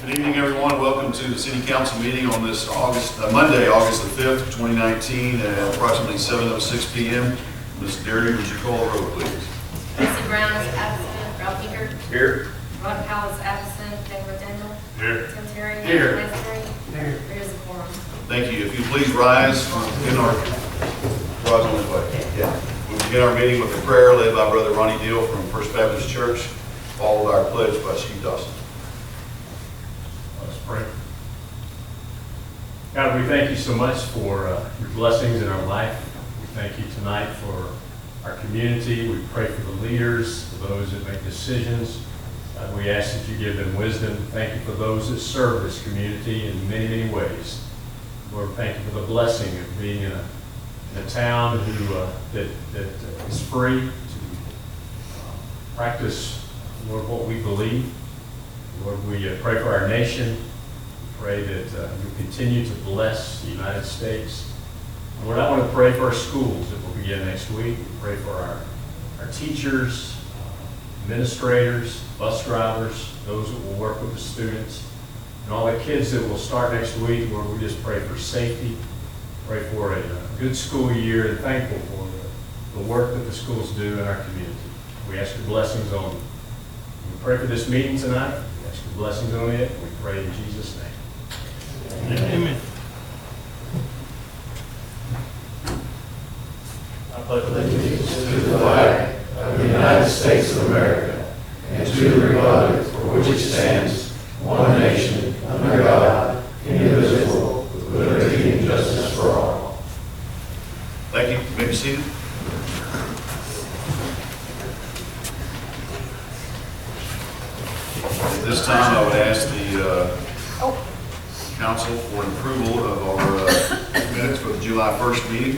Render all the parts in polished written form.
Good evening, everyone. Welcome to the City Council meeting on this Monday, August the 5th, 2019, at approximately 7:06 p.m. Ms. Derry, would you call the roll, please? Tracy Brown is absent. Ralph Eager. Here. Ron Powell is absent. David Daniel. Here. Tim Terry. Here. Lance Terry. Here. There's a quorum. Thank you. If you please rise for begin our we begin our meeting with a prayer led by Brother Ronnie Deal from First Baptist Church, followed by our pledge by Chief Dawson. Let's pray. God, we thank you so much for your blessings in our life. We thank you tonight for our community. We pray for the leaders, for those that make decisions. We ask that you give them wisdom. Thank you for those that serve this community in many, many ways. Lord, thank you for the blessing of being in a town that is free to practice, Lord, what we believe. Lord, we pray for our nation. We pray that you continue to bless the United States. Lord, I want to pray for our schools that will begin next week. We pray for our teachers, administrators, bus drivers, those that will work with the students, and all the kids that will start next week. Lord, we just pray for safety. Pray for a good school year and thankful for the work that the schools do in our community. We ask your blessings on them. We pray for this meeting tonight. We ask your blessings on it. We pray in Jesus' name. Amen. I pledge allegiance to the flag of the United States of America and to the republic for which it stands, one nation, under God, indivisible, with liberty and justice for all. Thank you. You may be seated. At this time, I would ask the council for an approval of our minutes for the July 1st meeting.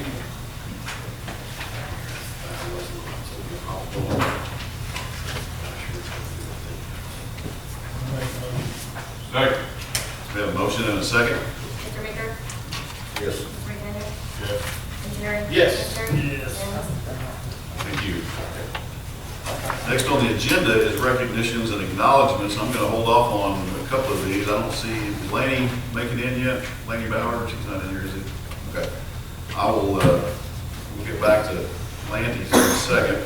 Second. We have a motion and a second. Mr. Meeker. Yes. Mr. McDaniel. Yes. Tim Terry. Yes. Lance Terry. Yes. And Thank you. Next on the agenda is recognitions and acknowledgments. I'm going to hold off on a couple of these. I don't see, is Laney making it in yet? Laney Bauer, she's not in here, is it? Okay. I will, we'll get back to Laney's in a second.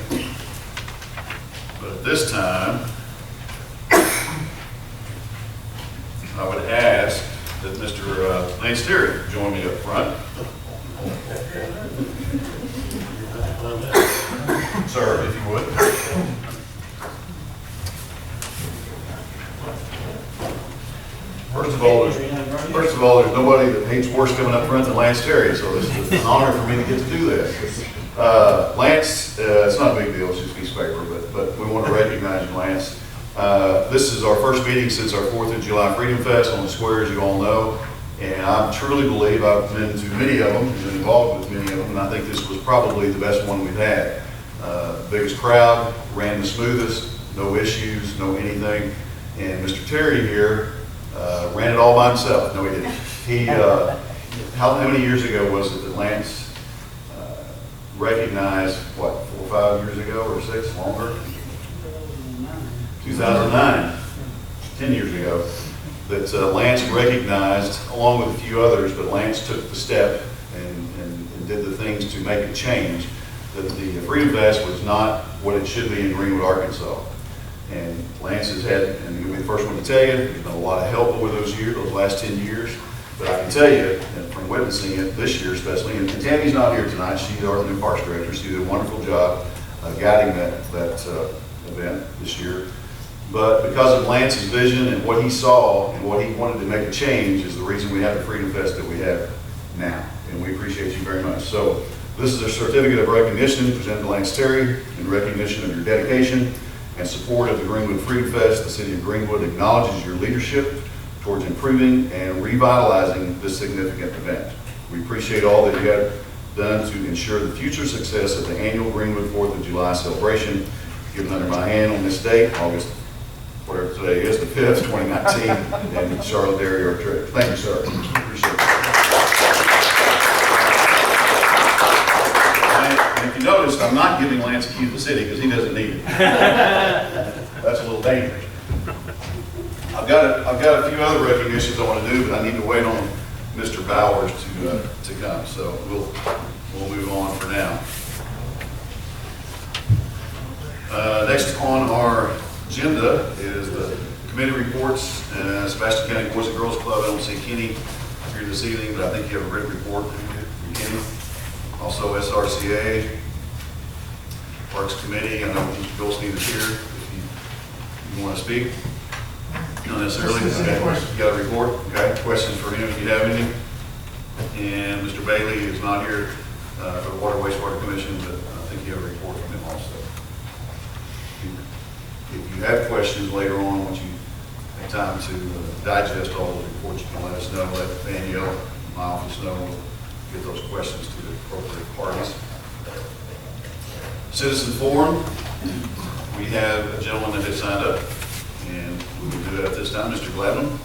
But at this time, I would ask that Mr. Lance Terry join me up front. Sir, if you would. First of all, there's nobody that hates worse coming up front than Lance Terry, so this is an honor for me to get to do this. Lance, it's not a big deal, it's just a piece of paper, but we want to recognize you, Lance. This is our first meeting since our 4th of July Freedom Fest on the square, as you all know. And I truly believe I've been to many of them, been involved with many of them, and I think this was probably the best one we've had. Biggest crowd, ran the smoothest, no issues, no anything. And Mr. Terry here ran it all by himself. No, he didn't. He, how many years ago was it that Lance recognized, what, 4 or 5 years ago or 6, longer? 2009, 10 years ago. That Lance recognized, along with a few others, but Lance took the step and did the things to make it change, that the Freedom Fest was not what it should be in Greenwood, Arkansas. And Lance has had, and he'll be the first one to tell you, there's been a lot of help over those years, those last 10 years. But I can tell you, and from witnessing it this year especially, and Tammy's not here tonight, she's our new parks director, she did a wonderful job guiding that event this year. But because of Lance's vision and what he saw and what he wanted to make a change is the reason we have the Freedom Fest that we have now. And we appreciate you very much. So this is a certificate of recognition presented to Lance Terry in recognition of your dedication and support of the Greenwood Freedom Fest. The City of Greenwood acknowledges your leadership towards improving and revitalizing this significant event. We appreciate all that you have done to ensure the future success of the annual Greenwood 4th of July celebration. Given under my hand on this date, August whatever today is, the 5th, 2019, and Charlotte Derry, our treasurer. Thank you, sir. Appreciate it. And if you noticed, I'm not giving Lance a key to the city because he doesn't need it. That's a little dangerous. I've got a few other recognitions I want to do, but I need to wait on Mr. Bowers to come, so we'll move on for now. Next on our agenda is the committee reports. Sebastian County Boys and Girls Club, I don't see Kenny here this evening, but I think you have a written report from Kenny. Also SRCA, Parks Committee, I know Mr. Goldstein is here, if you want to speak. Not necessarily. Okay. You got a report? Okay. Questions for him if you have any? And Mr. Bailey is not here for the Water Wastewater Commission, but I think you have a report from him also. If you have questions later on, once you have time to digest all those reports, you can let us know. Let Danielle, my office know. We'll get those questions to the appropriate parties. Citizen Forum. We have a gentleman that has signed up, and we will do that at this time. Mr. Gladman.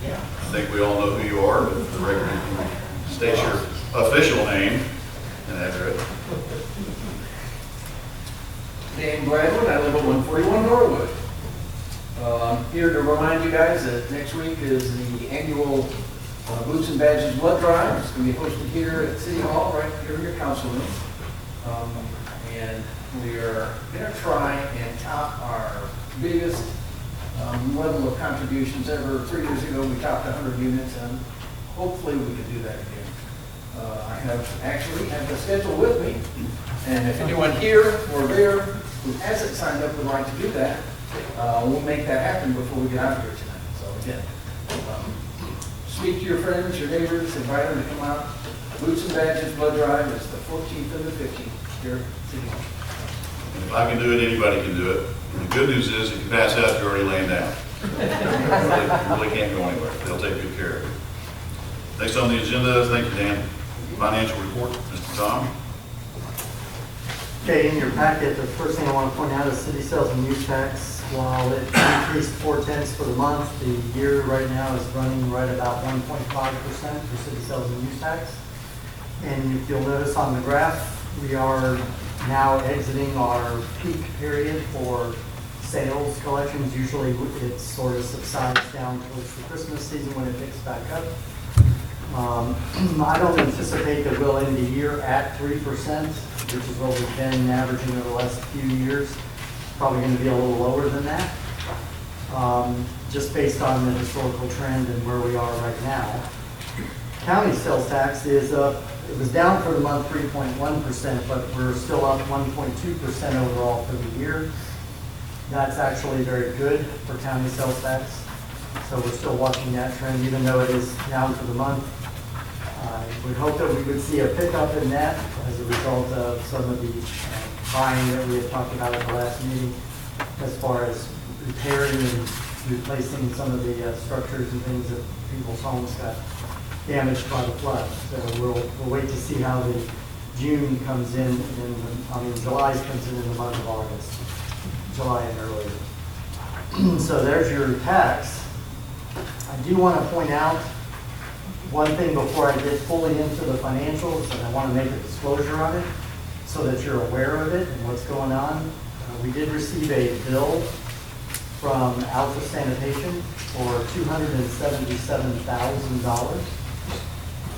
I think we all know who you are, but for the record, if you state your official name and address. Dan Greenwood, I live at 141 Norwood. I'm here to remind you guys that next week is the annual Boots and Badges Blood Drive. It's going to be hosted here at City Hall, right here in your council room. And we are going to try and top our biggest level of contributions ever. 3 years ago, we topped 100 units, and hopefully we can do that again. I have the schedule with me, and if anyone here or there who hasn't signed up would like to do that, we'll make that happen before we get out of here tonight. So again, speak to your friends, your neighbors, invite them to come out. Boots and Badges Blood Drive is the 14th and the 15th here at City Hall. And if I can do it, anybody can do it. And the good news is, if you pass out, you're already laying down. You really can't go anywhere. They'll take good care of you. Next on the agenda, thank you, Dan. Financial report, Mr. Tom. Okay, in your packet, the first thing I want to point out is city sales and use tax. While it increased 0.4 for the month, the year right now is running right about 1.5% for city sales and use tax. And if you'll notice on the graph, we are now exiting our peak period for sales collections. Usually it sort of subsides down towards the Christmas season when it picks back up. I don't anticipate that we'll end the year at 3%, which is what we've been averaging over the last few years. Probably going to be a little lower than that, just based on the historical trend and where we are right now. County sales tax is up. It was down for the month 3.1%, but we're still up 1.2% overall for the year. That's actually very good for county sales tax. So we're still watching that trend, even though it is down for the month. We hope that we would see a pickup in that as a result of some of the buying that we had talked about at the last meeting, as far as repairing and replacing some of the structures and things that people's homes got damaged by the flood. So we'll wait to see how the June comes in, July comes in the month of August, July and earlier. So there's your tax. I do want to point out one thing before I get fully into the financials, and I want to make a disclosure on it so that you're aware of it and what's going on. We did receive a bill from Alpha Sanitation for $277,000.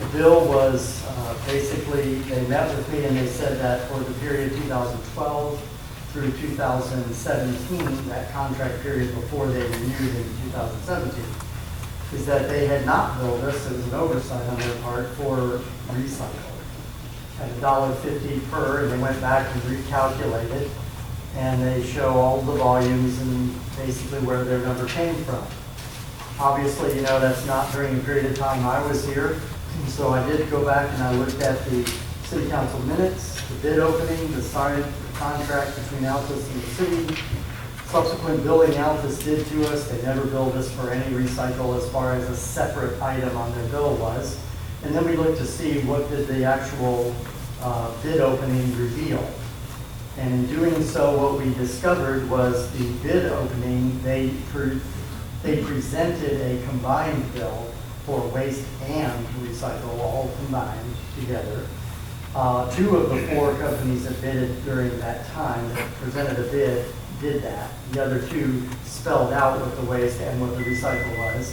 The bill was basically, they met with me and they said that for the period 2012 through 2017, that contract period before they renewed in 2017, is that they had not billed us, it was an oversight on their part, for recycle. At $1.50 per, and they went back and recalculated, and they show all the volumes and basically where their number came from. Obviously, you know, that's not during the period of time I was here, so I did go back and I looked at the city council minutes, the bid opening, the signed contract between Altus and the city, subsequent billing Altus did to us. They never billed us for any recycle as far as a separate item on their bill was. And then we looked to see what did the actual bid opening reveal. And in doing so, what we discovered was the bid opening, they presented a combined bill for waste and recycle, all combined together. 2 of the 4 companies that bidded during that time that presented a bid did that. The other two spelled out what the waste and what the recycle was.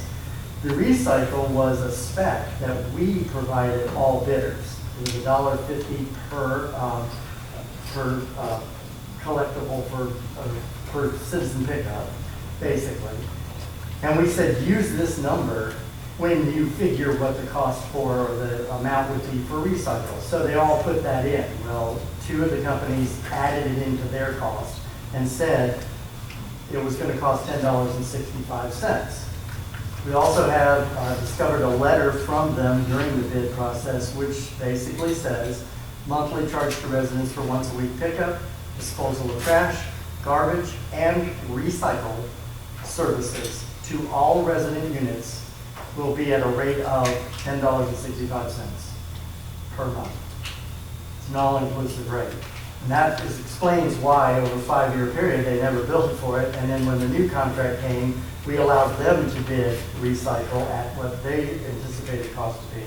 The recycle was a spec that we provided all bidders. It was $1.50 per collectible for citizen pickup, basically. And we said, use this number when you figure what the cost for or the amount would be for recycle. So they all put that in. Well, two of the companies added it into their cost and said it was going to cost $10.65. We also have discovered a letter from them during the bid process, which basically says monthly charge to residents for once a week pickup, disposal of trash, garbage, and recycle services to all resident units will be at a rate of $10.65 per month. It's an all-inclusive rate. And that explains why over a 5-year period they never billed for it. And then when the new contract came, we allowed them to bid recycle at what they anticipated cost to be.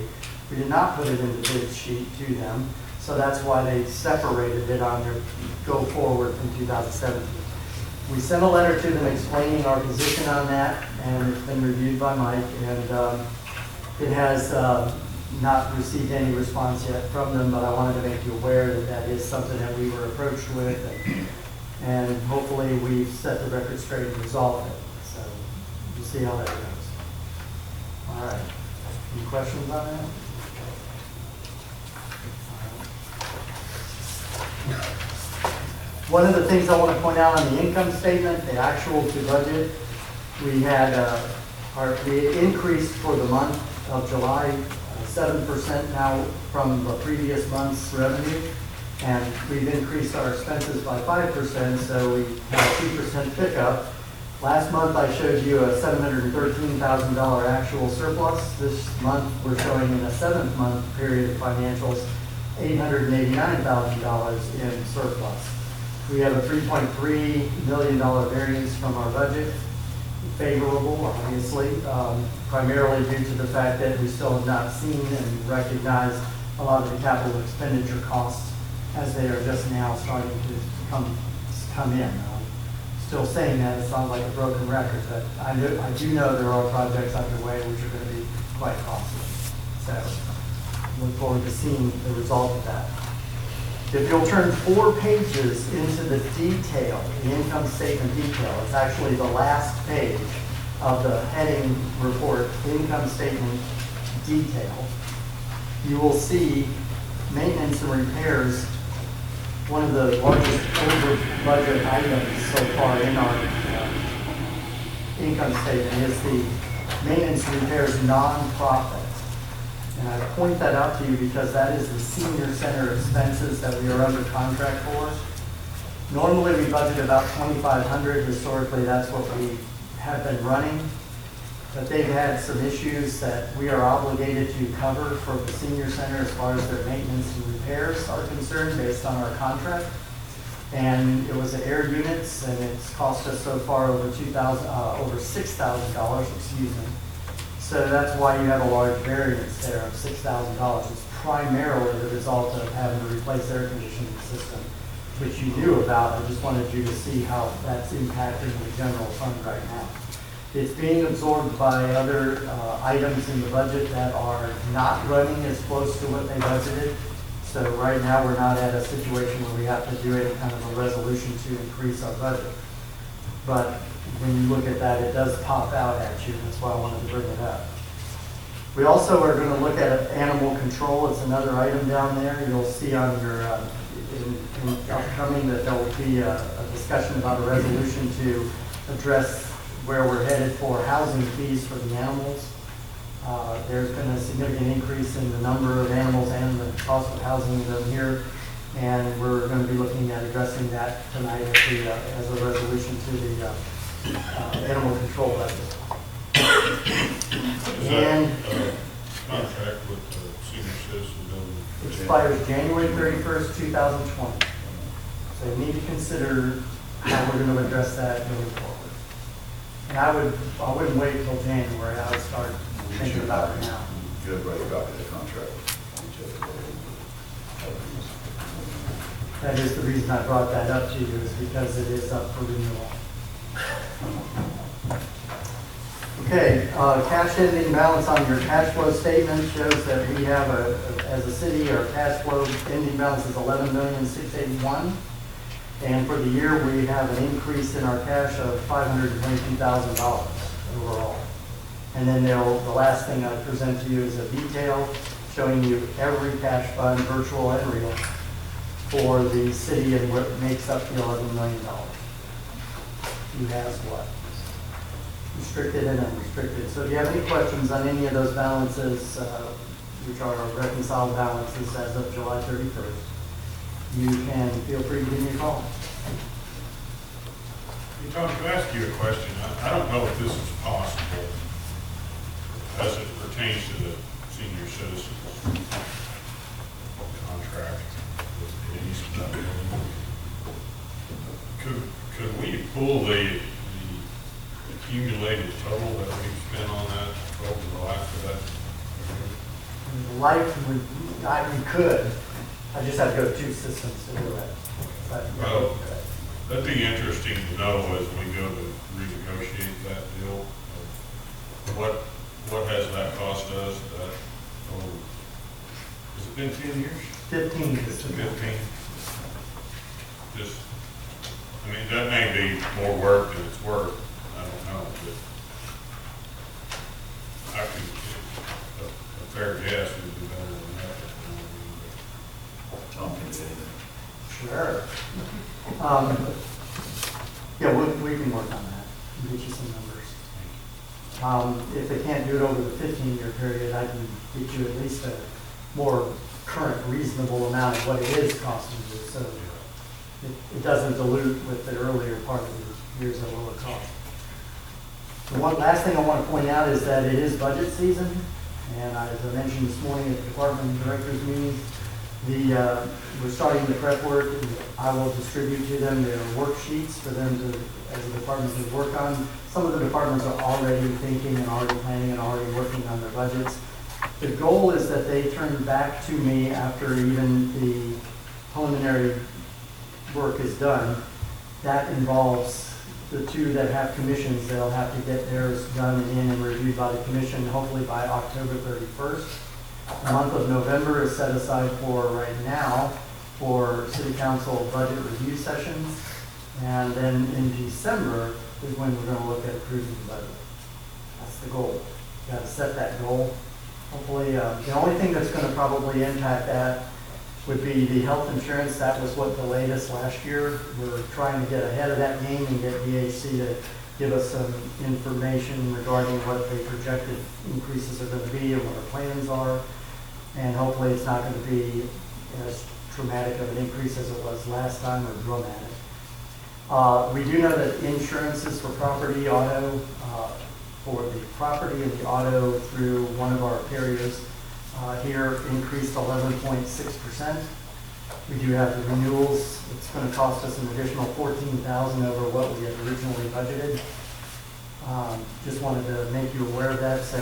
We did not put it in the bid sheet to them. So that's why they separated it on their go forward from 2017. We sent a letter to them explaining our position on that, and it's been reviewed by Mike, and it has not received any response yet from them, but I wanted to make you aware that that is something that we were approached with, and hopefully we've set the record straight and resolved it. So we'll see how that goes. All right. Any questions on that? One of the things I want to point out on the income statement, the actual to budget, we had we increased for the month of July 7% now from the previous month's revenue, and we've increased our expenses by 5%, so we had a 2% pickup. Last month I showed you a $713,000 actual surplus. This month we're showing in a 7th-month period of financials $889,000 in surplus. We have a $3.3 million variance from our budget, favorable, obviously, primarily due to the fact that we still have not seen and recognized a lot of the capital expenditure costs as they are just now starting to come in. Still saying that, it sounds like a broken record, but I do know there are projects underway which are going to be quite costly. So look forward to seeing the result of that. If you'll turn 4 pages into the detail, the income statement detail, it's actually the last page of the heading report, income statement detail, you will see maintenance and repairs. One of the largest over budget items so far in our income statement is the maintenance and repairs nonprofit. And I point that out to you because that is the senior center expenses that we are under contract for. Normally we budget about $2,500. Historically, that's what we have been running. But they've had some issues that we are obligated to cover for the senior center as far as their maintenance and repairs are concerned based on our contract. And it was the air units, and it's cost us so far over $6,000, excuse me. So that's why you have a large variance there of $6,000. It's primarily the result of having to replace air conditioning system, which you knew about. I just wanted you to see how that's impacting the general fund right now. It's being absorbed by other items in the budget that are not running as close to what they budgeted. So right now we're not at a situation where we have to do any kind of a resolution to increase our budget. But when you look at that, it does pop out at you. That's why I wanted to bring it up. We also are going to look at animal control. It's another item down there. You'll see on your in upcoming that there will be a discussion about a resolution to address where we're headed for housing fees for the animals. There's been a significant increase in the number of animals and the cost of housing them here. And we're going to be looking at addressing that tonight as a resolution to the animal control budget. And Contract with the senior citizen building. expires January 31st, 2020. So you need to consider how we're going to address that going forward. And I wouldn't wait until January. I would start thinking about it now. Good, right, about the contract. That is the reason I brought that up to you, is because it is up for renewal. Okay, cash ending balance on your cash flow statement shows that we have as a city, our cash flow ending balance is $11,681,000. And for the year, we have an increase in our cash of $522,000 overall. And then the last thing I present to you is a detail showing you every cash fund, virtual and real, for the city and what makes up the $11 million. Who has what? Restricted and unrestricted. So if you have any questions on any of those balances, which are reconciled balances as of July 31st, you can feel free to give me a call. Hey, Tom, can I ask you a question? I don't know if this is possible as it pertains to the senior citizens contract with East. Could we pull the accumulated total that we've spent on that over the life of that? We could. I just have to go to two systems to do it. But, Well, that'd be interesting to know as we go to renegotiate that deal. What has that cost us? Has it been 10 years? 15 is It's the 15. Just, I mean, that may be more work than it's worth. I don't know, but I could, a fair guess would be better than that. Tom can say that. Sure. Yeah, we can work on that and get you some numbers. If they can't do it over the 15-year period, I can get you at least a more current, reasonable amount of what it is costing you, so it doesn't dilute with the earlier part of the years at lower cost. The one last thing I want to point out is that it is budget season, and as I mentioned this morning at the department directors meeting, we're starting the prep work, and I will distribute to them their worksheets for them to, as a department, to work on. Some of the departments are already thinking and already planning and already working on their budgets. The goal is that they turn back to me after even the preliminary work is done. That involves the two that have commissions. They'll have to get theirs done and in and reviewed by the commission, hopefully by October 31st. The month of November is set aside for right now for city council budget review sessions. And then in December is when we're going to look at approving the budget. That's the goal. You got to set that goal. Hopefully, the only thing that's going to probably impact that would be the health insurance. That was what delayed us last year. We're trying to get ahead of that game and get DHC to give us some information regarding what the projected increases are going to be and what our plans are. And hopefully it's not going to be as traumatic of an increase as it was last time, or dramatic. We do know that insurances for property, auto, for the property and the auto through one of our carriers here increased 11.6%. We do have the renewals. It's going to cost us an additional $14,000 over what we had originally budgeted. Just wanted to make you aware of that. So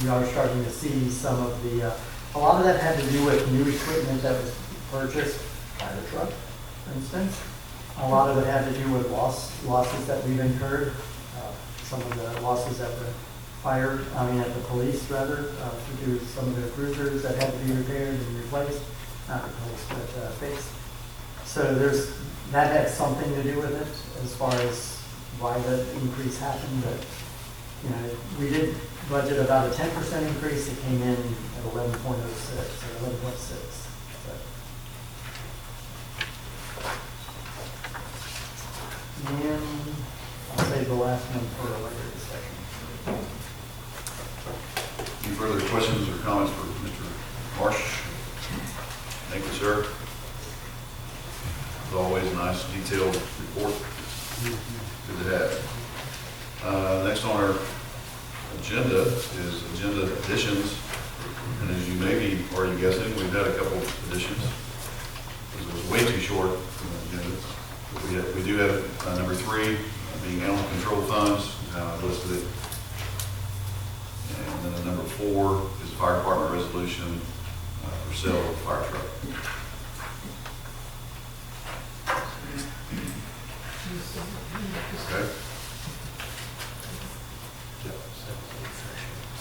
we are starting to see some of the, a lot of that had to do with new equipment that was purchased by the truck, for instance. A lot of it had to do with losses that we've incurred. Some of the losses at the fire, at the police rather, to do with some of the cruisers that had to be repaired and replaced, not replaced, but fixed. So that had something to do with it as far as why the increase happened. But we did budget about a 10% increase. It came in at 11.06 or 11.6. And I'll save the last one for a later discussion. Any further questions or comments for Mr. Marsh? Thank you, sir. As always, a nice detailed report. Good to have. Next on our agenda is agenda additions. And as you may be already guessing, we've had a couple additions. It was way too short. We do have number 3 being animal control funds, listed it. And then number 4 is fire department resolution for sale of a fire truck. Okay.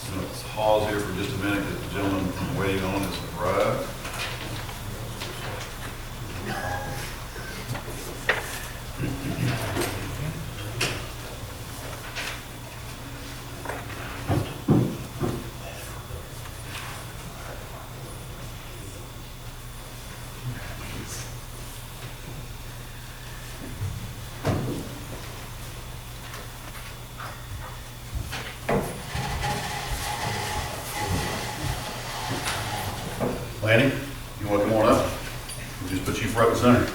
I'm going to pause here for just a minute because the gentleman I'm waiting on has arrived. Lanny, you want to come on up? We'll just put you front and center.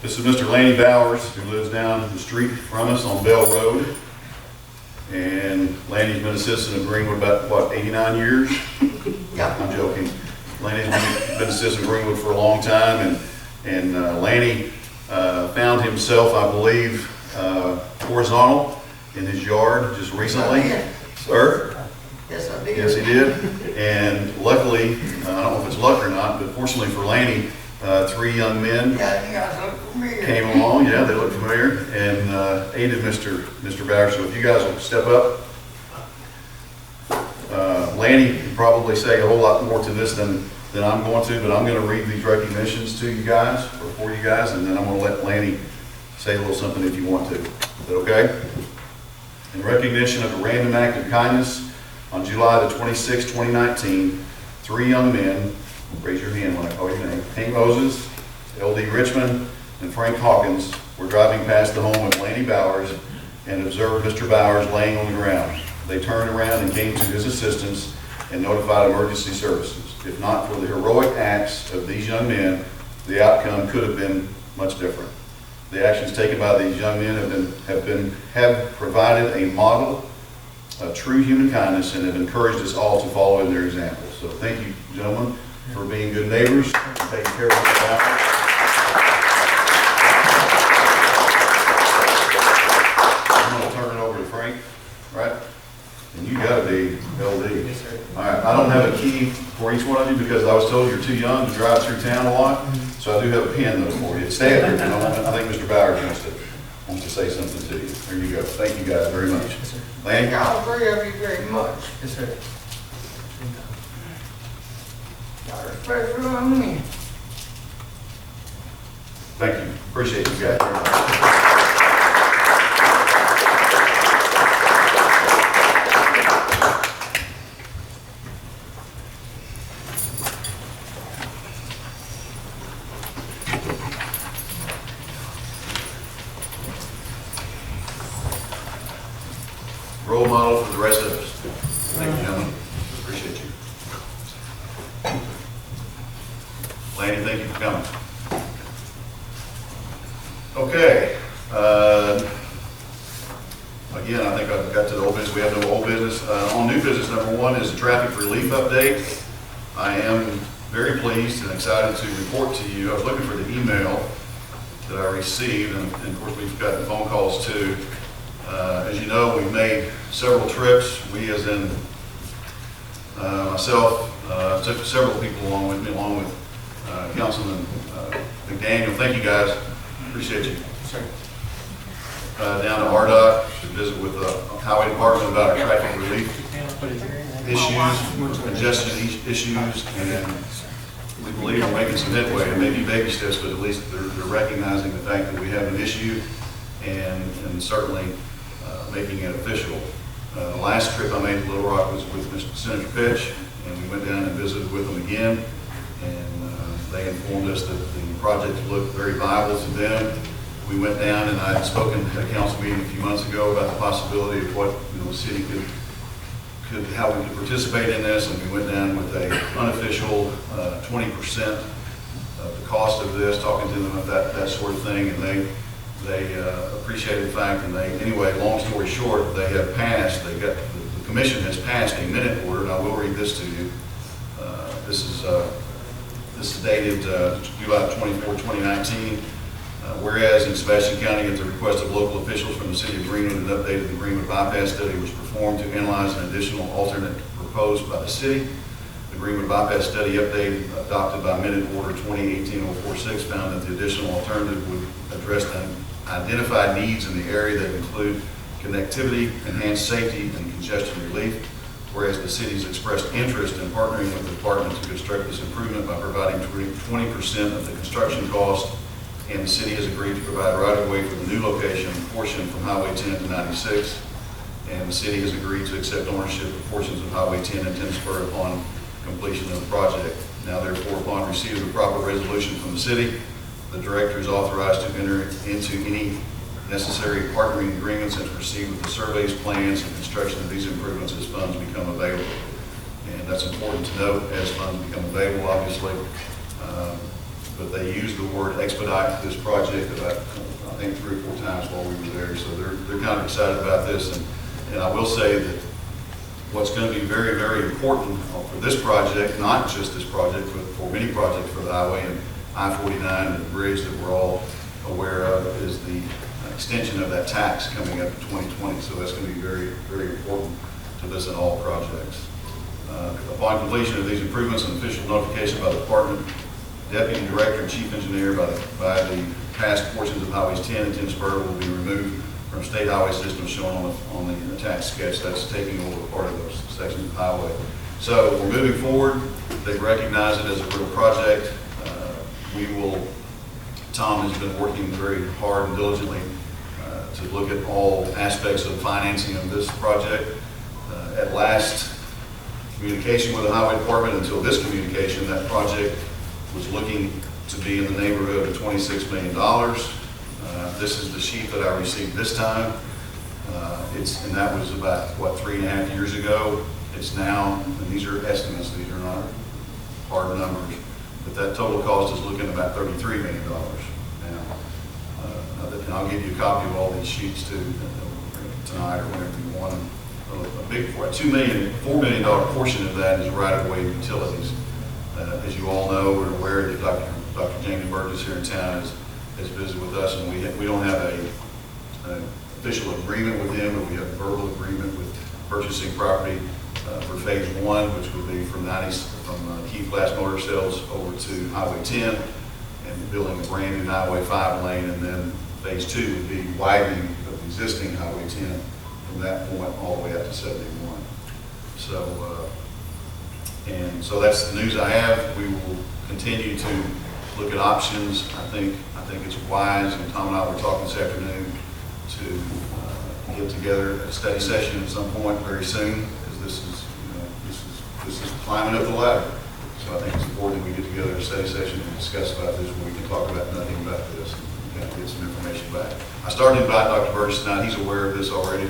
This is Mr. Lanny Bowers, who lives down the street from us on Bell Road. And Lanny's been a citizen of Greenwood about, what, 89 years? Yeah. I'm joking. Lanny's been a citizen of Greenwood for a long time, and Lanny found himself, I believe, horizontal in his yard just recently. Sir? Yes, I did. Yes, he did. And luckily, I don't know if it's luck or not, but fortunately for Lanny, 3 young men Yeah, you guys look familiar. came along. Yeah, they look familiar, and aided Mr. Bowers. So if you guys will step up. Lanny can probably say a whole lot more to this than I'm going to, but I'm going to read these recognitions to you guys, or for you guys, and then I'm going to let Lanny say a little something if you want to. Is that okay? In recognition of a random act of kindness, on July the 26th, 2019, 3 young men, raise your hand when I call your name, Hank Moses, L.D. Richmond, and Frank Hawkins, were driving past the home of Lanny Bowers and observed Mr. Bowers laying on the ground. They turned around and came to his assistance and notified emergency services. If not for the heroic acts of these young men, the outcome could have been much different. The actions taken by these young men have provided a model of true human kindness and have encouraged us all to follow in their example. So thank you, gentlemen, for being good neighbors and taking care of Mr. Bowers. I'm going to turn it over to Frank, right? And you got to be LD. Yes, sir. All right, I don't have a key for each one of you because I was told you're too young to drive through town a lot. So I do have a pen though for you. It's standard, you know. I think Mr. Bowers wants to say something to you. There you go. Thank you guys very much. Yes, sir. Lanny? Thank all 3 of you very much. Yes, sir. Y'all are special on me. Thank you. Appreciate you guys very much. Role model for the rest of us. Thank you, gentlemen. Appreciate you. Lanny, thank you for coming. Okay. Again, I think I've got to the old business. We have no old business. On new business, number 1 is a traffic relief update. I am very pleased and excited to report to you. I was looking for the email that I received, and of course we've gotten phone calls too. As you know, we've made several trips. We, as in myself, took several people along with me, along with Councilman McDaniel. Thank you guys. Appreciate you. Sir. Down to RDOT to visit with the Highway Department about our traffic relief issues, congestion issues, and we believe we're making some headway. It may be baby steps, but at least they're recognizing the fact that we have an issue and certainly making it official. The last trip I made to Little Rock was with Mr. Senator Pitch, and we went down and visited with them again, and they informed us that the project looked very viable to them. We went down, and I had spoken at a council meeting a few months ago about the possibility of what the city how we could participate in this, and we went down with a unofficial 20% of the cost of this, talking to them about that sort of thing, and they appreciated the fact, and anyway, long story short, they have passed, the commission has passed a minute order, and I will read this to you. This is dated July 24, 2019. Whereas in Sebastian County, at the request of local officials from the city of Greenwood, an updated Greenwood bypass study was performed to analyze an additional alternate proposed by the city. The Greenwood bypass study update adopted by Minute Order 2018-046 found that the additional alternative would address the identified needs in the area that include connectivity, enhanced safety, and congestion relief, whereas the city's expressed interest in partnering with the department to construct this improvement by providing 20% of the construction cost, and the city has agreed to provide right-of-way for the new location portion from Highway 10 to 96, and the city has agreed to accept ownership of portions of Highway 10 and 10 Spur upon completion of the project. Now therefore, upon receipt of the proper resolution from the city, the director is authorized to enter into any necessary partnering agreements and to proceed with the surveys, plans, and construction of these improvements as funds become available. And that's important to note as funds become available, obviously. But they used the word expedite for this project about, I think, 3 or 4 times while we were there. So they're kind of excited about this. And I will say that what's going to be very, very important for this project, not just this project, but for many projects for the highway and I-49 and the bridge that we're all aware of, is the extension of that tax coming up in 2020. So that's going to be very, very important to this and all projects. Upon completion of these improvements and official notification by the department, Deputy Director and Chief Engineer by the past portions of Highways 10 and 10 Spur will be removed from state highway systems shown on the attached sketch. That's taking over part of those sections of highway. So we're moving forward. They recognize it as a real project. Tom has been working very hard and diligently to look at all aspects of financing of this project. At last communication with the highway department, until this communication, that project was looking to be in the neighborhood of $26 million. This is the sheet that I received this time. And that was about, what, 3.5 years ago. It's now, and these are estimates, these are not hard numbers, but that total cost is looking about $33 million now. And I'll give you a copy of all these sheets too, tonight or whenever you want them. A big, $4 million portion of that is right-of-way utilities. As you all know, we're aware that Dr. Jamie Burgess here in town has visited with us, and we don't have an official agreement with him, but we have a verbal agreement with purchasing property for phase 1, which would be from Keith Glass Motor Sales over to Highway 10 and building a brand new Highway 5 lane, and then phase 2 would be widening of the existing Highway 10 from that point all the way up to 71. So that's the news I have. We will continue to look at options. I think it's wise, and Tom and I were talking this afternoon, to get together a study session at some point very soon, because this is climbing up the ladder. So I think it's important that we get together a study session and discuss about this, where we can talk about nothing about this and kind of get some information back. I started to invite Dr. Burgess tonight. He's aware of this already.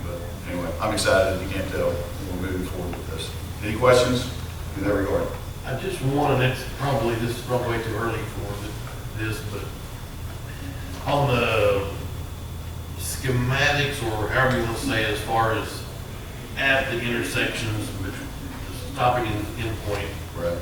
But anyway, I'm excited, if you can't tell, we're moving forward with this. Any questions in that regard? I just want, and this is probably way too early for this, but on the schematics, or however you want to say it, as far as at the intersections, stopping and endpoint. Right.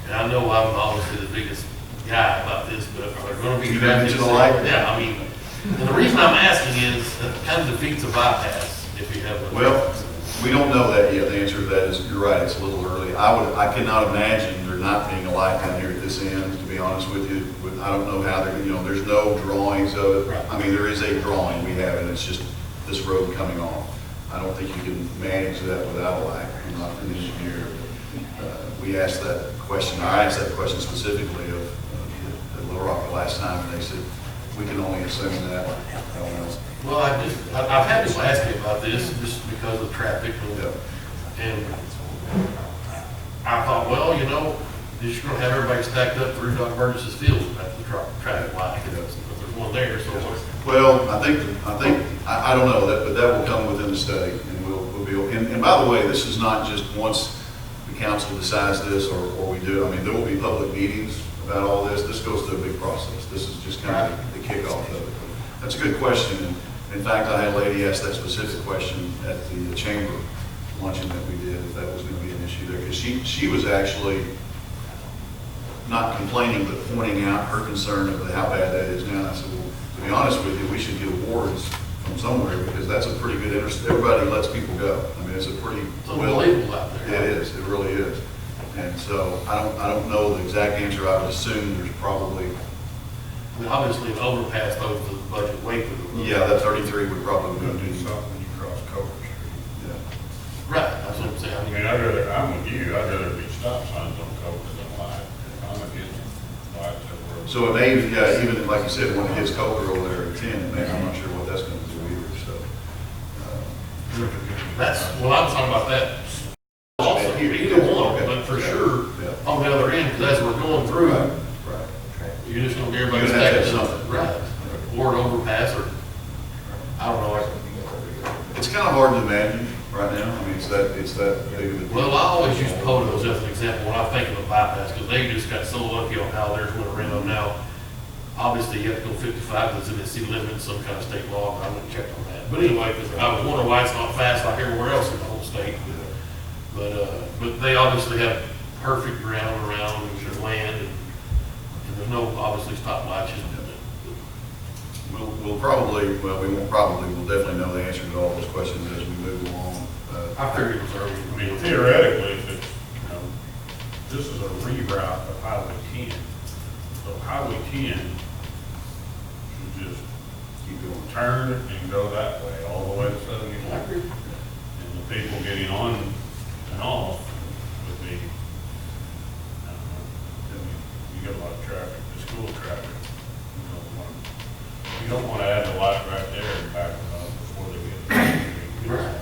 And I know I'm obviously the biggest guy about this, but are there going to be You been to the light? Yeah, I mean, and the reason I'm asking is it kind of defeats a bypass if you have a. Well, we don't know that yet. The answer to that is, you're right, it's a little early. I cannot imagine there not being a light down here at this end, to be honest with you. I don't know how there's no drawings of it. Right. I mean, there is a drawing we have, and it's just this road coming off. I don't think you can manage that without a light. I'm not an engineer. We asked that question, I asked that question specifically of Little Rock the last time, and they said, we can only assume that. I don't know. Well, I've had people ask me about this just because of traffic, and I thought, well, you're just going to have everybody stacked up through Dr. Burgess's field at the traffic light. But there's one there, so. Well, I don't know that, but that will come within the study, and we'll be. And by the way, this is not just once the council decides this or we do. I mean, there will be public meetings about all this. This goes through a big process. This is just kind of the kickoff of it. That's a good question. And in fact, I had a lady ask that specific question at the chamber luncheon that we did, if that was going to be an issue there, because she was actually not complaining, but pointing out her concern of how bad that is now. And I said, well, to be honest with you, we should get awards from somewhere, because that's a pretty good everybody lets people go. I mean, it's a pretty. It's unbelievable out there. Yeah, it is, it really is. And so I don't know the exact answer. I would assume there's probably, I mean, obviously, an overpass over the budget way through the. yeah, that 33 would probably Gonna be. do something when you cross Culver Street. Yeah. Right, that's what I'm saying. I mean, I'm with you, I'd rather be stop signs on Culver than light. I'm against lights everywhere. So it may, yeah, even like you said, when it hits colder over there at 10, it may, I'm not sure what that's going to do either, so. That's, well, I'm talking about that also, either one, Okay. but for sure, Yeah. on the other end, because as we're going through, Right. you're just gonna get everybody You're gonna have to stacking have up. something. Right, or an overpass, or, I don't know, like, It's kind of hard to imagine right now. I mean, it's that big of a deal. well, I always use Potos as an example when I think of a bypass, because they just got so lucky on how theirs went around now. Obviously, you have to go 55 because it's in the city limits, some kind of state law, and I wouldn't check on that. But anyway, 'cause I was wondering why it's not fast like everywhere else in the whole state. But they obviously have perfect ground around their land, and there's no, obviously, stoplights. We'll probably, well, we won't probably, we'll definitely know the answer to all those questions as we move along. I figured it was early. I mean, theoretically, if it's, you know, this is a reroute of Highway 10. So Highway 10 should just Keep going. turn and go that way, all the way to Southern Union. And the people getting on and off would be, I don't know, you get a lot of traffic, the school traffic. You don't want to add the light right there and back them up before they get. Right.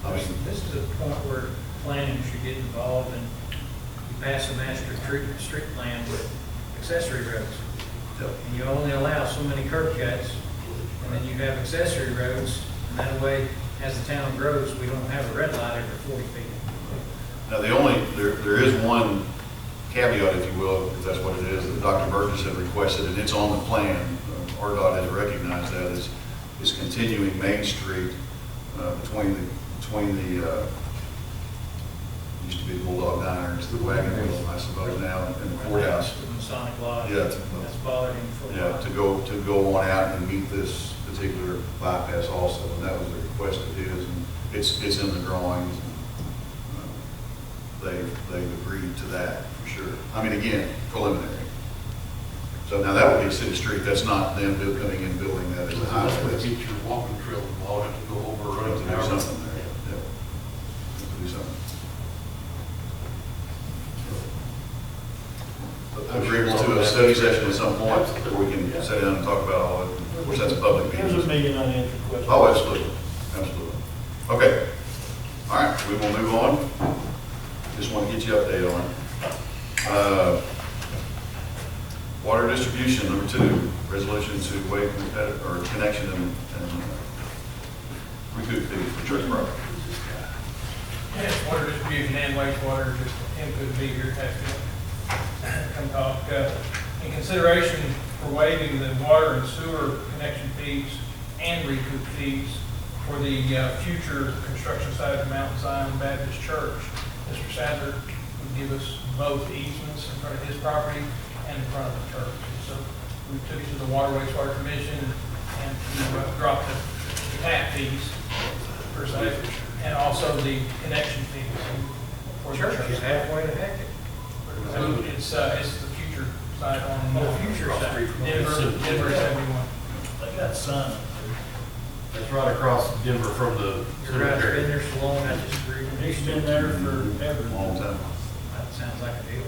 I mean, This is a point where planning should get involved and you pass a master street plan with accessory roads. Yep. And you only allow so many curb cuts, and then you have accessory roads, and that way, as the town grows, we don't have a red light every 40 feet. Now, there is one caveat, if you will, if that's what it is, that Dr. Burgess had requested, and it's on the plan. RDOT has recognized that is continuing Main Street between the used to be the Bulldog Diner, it's the Wagon Wheel, I suppose now, and the courthouse. The Masonic Lodge. Yeah, That's bothered him for a Yeah, while. to go on out and meet this particular bypass also, and that was a request of his, and it's in the drawings. They've agreed to that for sure. I mean, again, preliminary. So now that would be a city street, that's not them coming in and building that as a highway. That's where That's to get your walking trail involved, have to go over to roads. do something there, yeah. To do something. Agreeable to a study session at some point, where we can sit down and talk about all of it. Of course, that's a public meeting. There's a million unanswered questions. Oh, absolutely, absolutely. Okay, all right, we will move on. Just want to get you updated on it. Water distribution, number 2, resolution to waive connection and recoup fees for church property. Yes, water distribution and wastewater, just him could be here, have to come talk. In consideration for waiving the water and sewer connection fees and recoup fees for the future construction site of Mount Zion Baptist Church, Mr. Sadler would give us both easements in front of his property and in front of the church. So we took it to the Water Wastewater Commission and dropped the tap fees per se, and also the connection fees for the church. Church is halfway to Hackett. So it's the future site on the future site, Denver 71. They got sun. That's right across Denver from the Your guy's been cemetery. there so long, I just agree. He's been there forever. Long time. That sounds like a deal.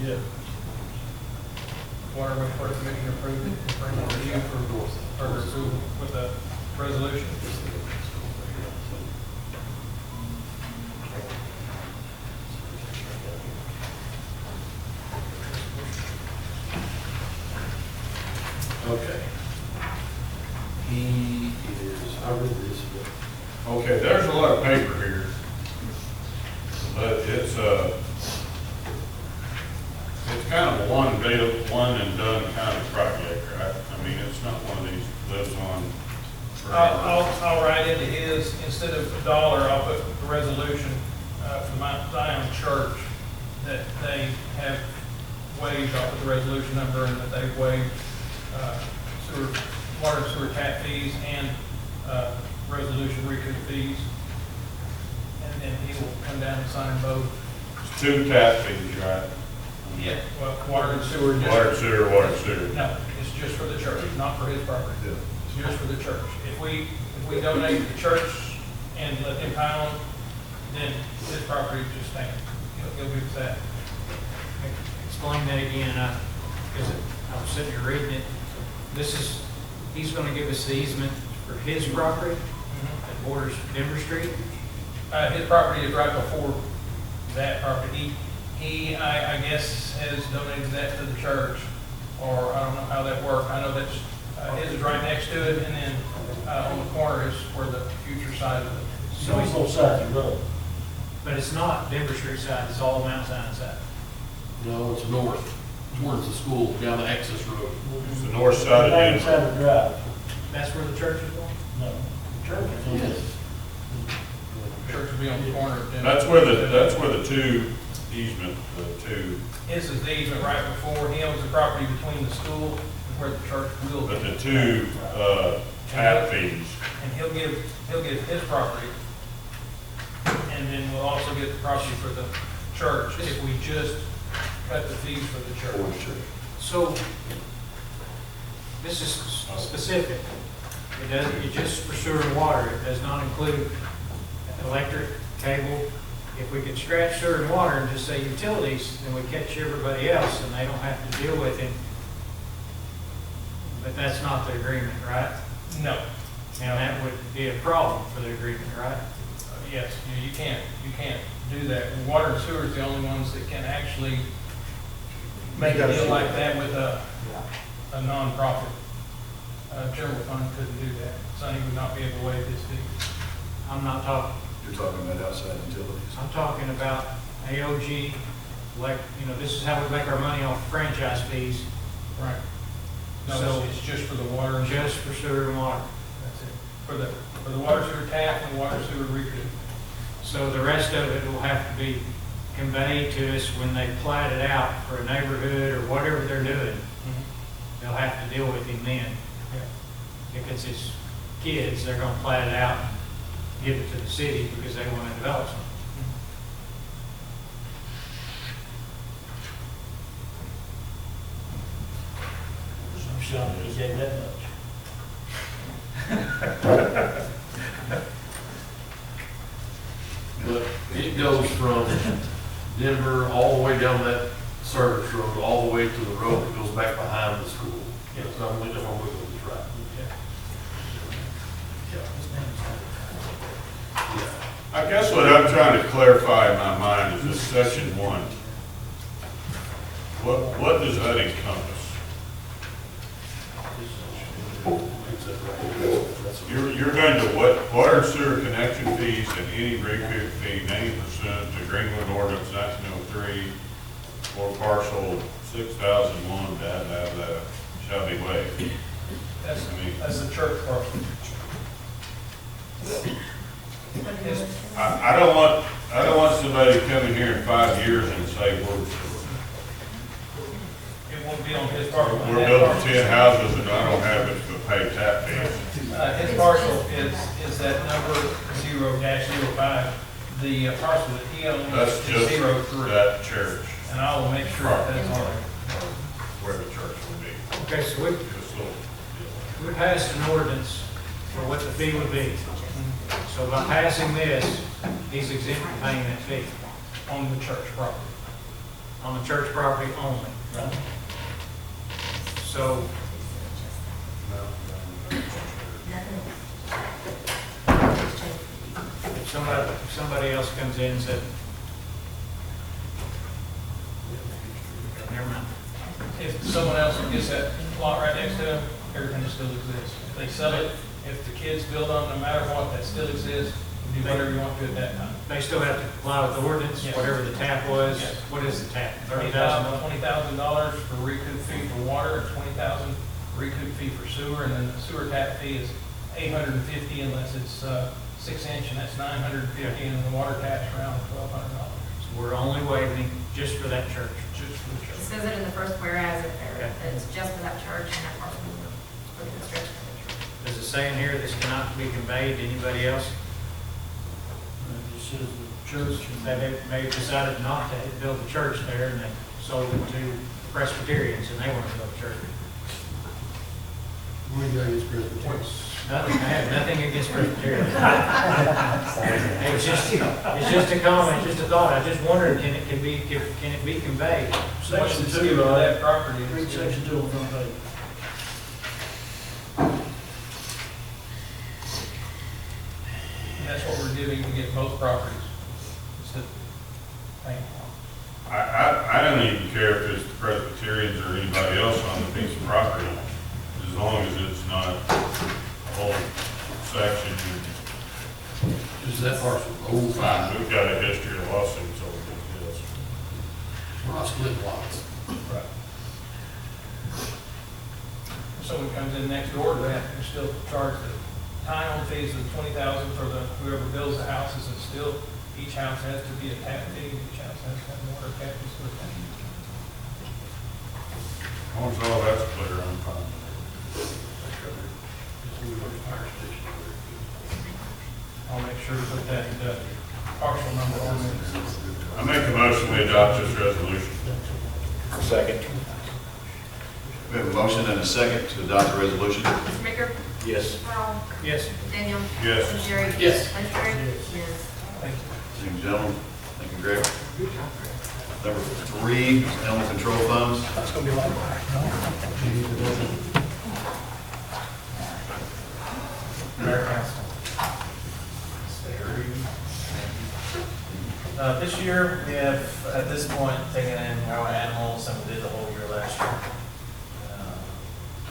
Yeah. Water Wastewater Commission approved it, bring it to you for further approval with a resolution. Okay. He is, I read this, but. Okay, there's a lot of paper here, but it's kind of a one and done kind of project, right? I mean, it's not one of these lives on forever. I'll write into his, instead of $1, I'll put the resolution for Mount Zion Church that they have waived off of the resolution number and that they've waived sewer water and sewer tap fees and resolution recoup fees. And then he will come down and sign both. It's 2 tap fees, right? Yeah, well, water and sewer. just- Water and sewer, water and sewer. No, it's just for the church, not for his property. It's just for the church. If we donate to the church and let him pound, then his property just stands. He'll be with that. Explain that again, because I was sitting here reading it. He's gonna give us the easement for his property that borders Denver Street. His property is right before that property. He, I guess, has donated that to the church, or I don't know how that worked. I know that's, his is right next to it, and then on the corner is where the future side of it. So it's both sides of the road. But it's not Denver Street side, it's all Mount Zion side. No, it's north, towards the school, down the access road. It's the north side of Right side Denver. of the drive. That's where the church is going? No, the church is on this. Church will be on the corner of Denver. That's where the 2 easement, the 2, His is the easement right before. He owns the property between the school and where the church will but be. the 2 tap fees. And he'll give his property. And then we'll also get the property for the church if we just cut the fees for the church. So, this is specific. It's just for sewer and water. It does not include electric, cable. If we could scratch sewer and water and just say utilities, then we catch everybody else and they don't have to deal with it. But that's not the agreement, right? No. And that would be a problem for the agreement, right? Yes, you can't do that. Water and sewer is the only ones that can actually make a deal like that with a nonprofit. General fund couldn't do that. Sonny would not be able to waive his fee. I'm not talking, You're talking about outside utilities. I'm talking about AOG, like, this is how we make our money off franchise fees, Right. No, So- it's just for the water and sewer. just for sewer and water. That's it. For the water sewer tap and water sewer recoup. So the rest of it will have to be conveyed to us when they plat it out for a neighborhood or whatever they're doing. They'll have to deal with him then. If it's his kids, they're gonna plat it out, give it to the city because they want to develop something. I'm sure he gave that much. But it goes from Denver all the way down that service road, all the way to the road that goes back behind the school. It's only if I'm looking at this right. I guess what I'm trying to clarify in my mind is this section 1. What does that encompass? You're going to what? Water and sewer connection fees and any recoup fee 90% to Greenwood ordinance 1903 or parcel 6001, shall be waived. That's the church parcel. I don't want somebody to come in here in 5 years and say, It won't be on his parcel. we're building 10 houses and I don't have it to pay tap fees. His parcel is that number 0-05. The parcel that he owns That's is just 03. that church, And I will make sure that's on there. where the church will be. Okay, so This little deal. we passed an ordinance for what the fee would be. So by passing this, he's exempt from paying that fee On the church property. on the church property only. So if somebody else comes in and said, never mind. If someone else gets that lot right next to them, everything still exists. If they sell it, if the kids build on it, no matter what, that still exists. You do whatever you want to at that time. They still have to comply with the ordinance, Yes. whatever the tap was. Yes. What is the tap? $20,000 for recoup fee for water, and $20,000 recoup fee for sewer, and then the sewer tap fee is $850 unless it's 6-inch, and that's $950, and the water tap's around $1,200. So we're only waiving just for that church. Just for the It church. says it in the first whereas if there, Okay. that it's just for that church and that parcel for the construction. say in here this cannot be conveyed to anybody else? It just says the church. That they decided not to build a church there, and they sold it to Presbyterians, and they want to build a church. We got his Presbyterians. Nothing, I have nothing against Presbyterians. It's just a comment, just a thought. I just wondered, can it be conveyed? Section Once it's 2, given to right? that property, Read it's good. section 2 on the front page. And that's what we're doing to get both properties. It's the thing. I don't even care if it's the Presbyterians or anybody else on the piece of property, as long as it's not a whole section. Is that parcel? Oh, five. We've got a history of lawsuits over this. We're not splitting lots. Right. If someone comes in next door to that, they're still charged the time fees of $20,000 for whoever builds the houses, and still, each house has to be a tap fee, each house has to have water tap fees for the tap. As long as all that's clear, I'm fine. I'll make sure to put that partial number on there. I make a motion we adopt this resolution. Second. We have a motion and a second to adopt the resolution. Mr. Baker? Yes. Earl? Yes. Daniel? Yes. Jerry? Yes. Vice Terry? Yes. Thank you. Thank you, gentlemen. Thank you, Greg. Number 3, animal control funds. That's gonna be a lot. Mayor Council. This year, we have, at this point, taken in our animals, and we did the whole year last year.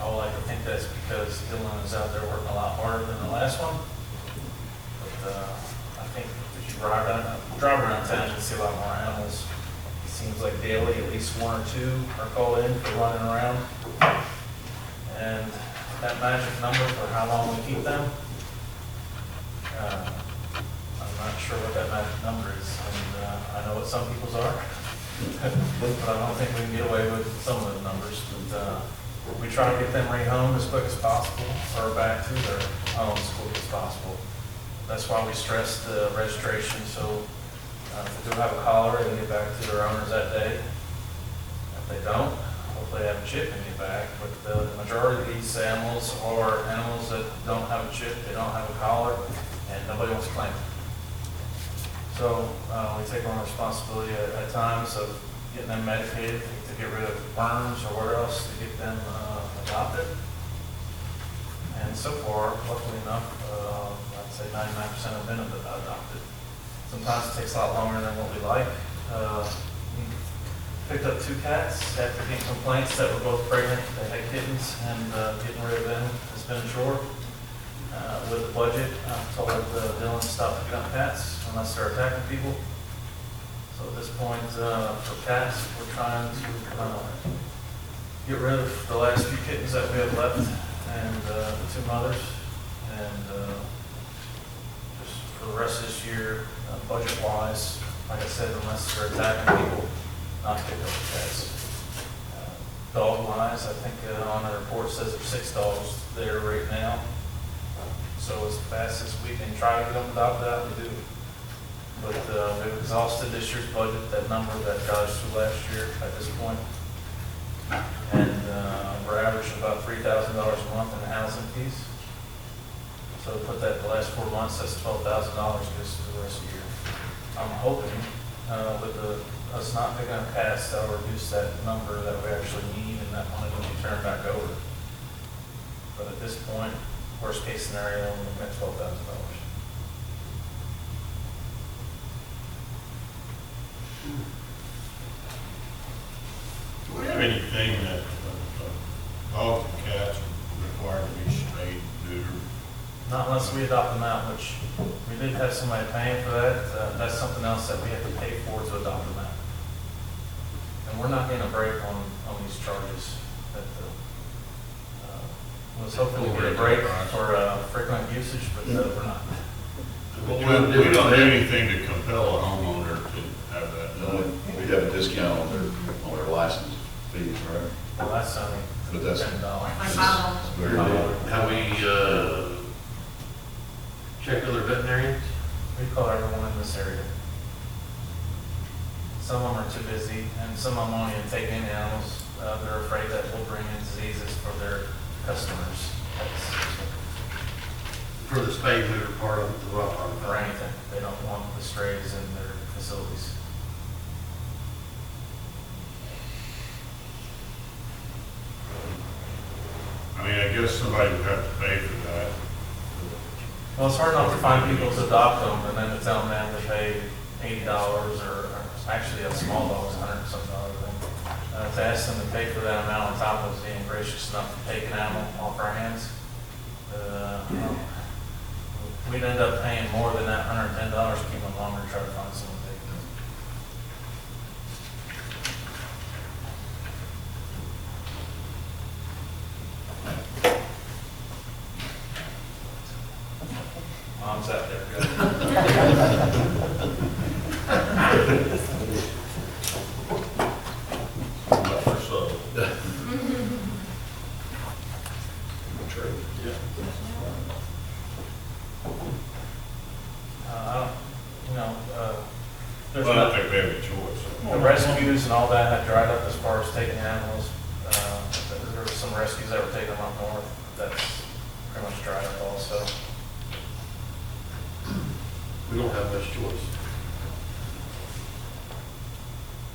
I would like to think that's because Dylan is out there working a lot harder than the last one. But I think if you drive around town, you see a lot more animals. It seems like daily, at least 1 or 2 are called in for running around. And that magic number for how long we keep them, I'm not sure what that magic number is, and I know what some people's are, but I don't think we can get away with some of those numbers. But we try to get them rehomed as quick as possible, or back to their homes as quick as possible. That's why we stress the registration, so if they do have a collar, they get back to their owners that day. If they don't, hopefully they have a chip and get back. But the majority of these animals are animals that don't have a chip, they don't have a collar, and nobody wants to claim it. So we take on responsibility at times of getting them medicated to get rid of worms or whatever else to get them adopted. And so far, luckily enough, I'd say 99% have been adopted. Sometimes it takes a lot longer than what we like. We picked up 2 cats after getting complaints that were both pregnant. They had kittens, and getting rid of them has been a chore. With the budget, I told Dylan to stop picking up cats unless they're attacking people. So at this point, for cats, we're trying to get rid of the last few kittens that we have left, and the 2 mothers, and just for the rest of this year, budget-wise, like I said, unless they're attacking people, not pick up the cats. Dog-wise, I think on the report says there's 6 dogs there right now. So as fast as we can try to get them adopted out, we do. But we've exhausted this year's budget, that number that got us through last year at this point. And we're averaging about $3,000 a month in the housing fees. So to put that the last 4 months, that's $12,000 just for the rest of the year. I'm hoping with us not picking up cats, that'll reduce that number that we actually need, and that money will be turned back over. But at this point, worst case scenario, we're at $12,000. Do we have anything that dogs and cats are required to be straight, neutered? Not unless we adopt them out, which we did have somebody paying for that. That's something else that we have to pay for to adopt them out. And we're not getting a break on these charges. Was hoping to get a break for frequent usage, but we're not. We don't have anything to compel a homeowner to have that done. We have a discount on their license fees, right? Well, that's only But that's- $10. Like $5. Very good. Have we check other veterinarians? We call everyone in this area. Some of them are too busy, and some of them won't even take in animals. They're afraid that we'll bring in diseases for their customers. For the spay neuter part of the rock Or anything. They don't want the strays in their facilities. I mean, I guess somebody would have to pay for that. Well, it's hard enough to find people to adopt them, and then to tell them they have to pay $80, or actually a small dog's $100 and something. To ask them to pay for that amount on top of being gracious enough to take an animal off our hands, we'd end up paying more than that $110 to keep them longer to try to find someone to take them. Mom's out there. There's Well, I not, don't think we have a choice. the rescues and all that have dried up as far as taking animals. There were some rescues that were taken up north. That's pretty much dried up also. We don't have much choice.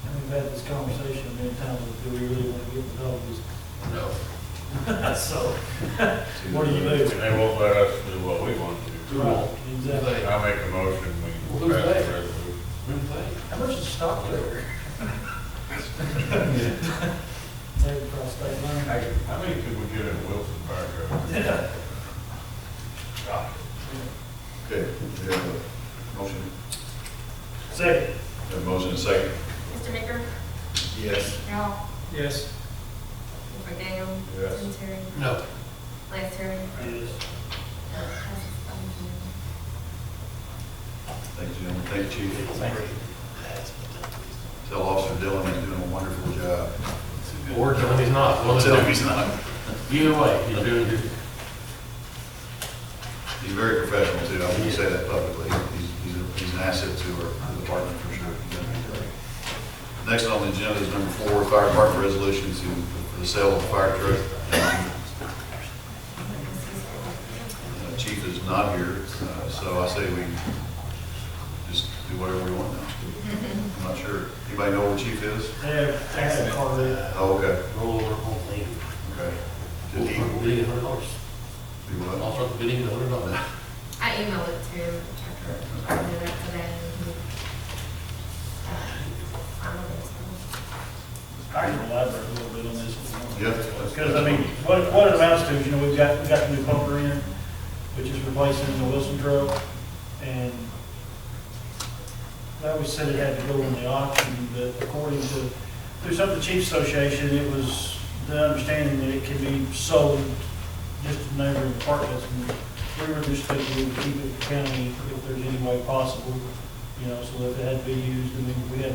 And we've had this conversation many times, do we really want to get the dogs? No. So, what do you do? And they won't let us do what we want to do. Right, exactly. I make a motion, Well, we who's pass they? the resolution. How much is stock there? Maybe across state line. How many could we get in Wilson Fire Truck? Yeah. Okay, we have a motion, Second. we have a motion and a second. Mr. Baker? Yes. Ralph? Yes. Mr. Daniel? Yes. Tim Terry? No. Lance Terry? Yes. Passes 5-0. Thank you, gentlemen. Thank you, Chief. Tell Officer Dillon he's doing a wonderful job. Or tell him he's not. Well, Tell him he's not. either way, he's doing good. He's very professional too. I won't say that publicly. He's an asset to our department for sure. Next on the agenda is number 4, fire department resolution for the sale of the fire truck. Chief is not here, so I say we just do whatever we want now. I'm not sure. Anybody know where Chief is? Yeah, I had a car there. Oh, okay, Roll over whole thing. okay. We'll Did he, start the bidding $100. do what? I'll start the bidding at $100. I emailed it to him, I did that today. I'm on this one. I can elaborate a little bit on this if you want. Yeah. Because, I mean, what it amounts to is, you know, we got the new pumper in, which is replacing the Wilson truck, and that was said it had to go in the auction, but according to, through some of the Chiefs Association, it was the understanding that it can be sold just to neighboring departments, and we were just thinking we would keep it in the county if there's any way possible, you know, so that if it had to be used, I mean, if we had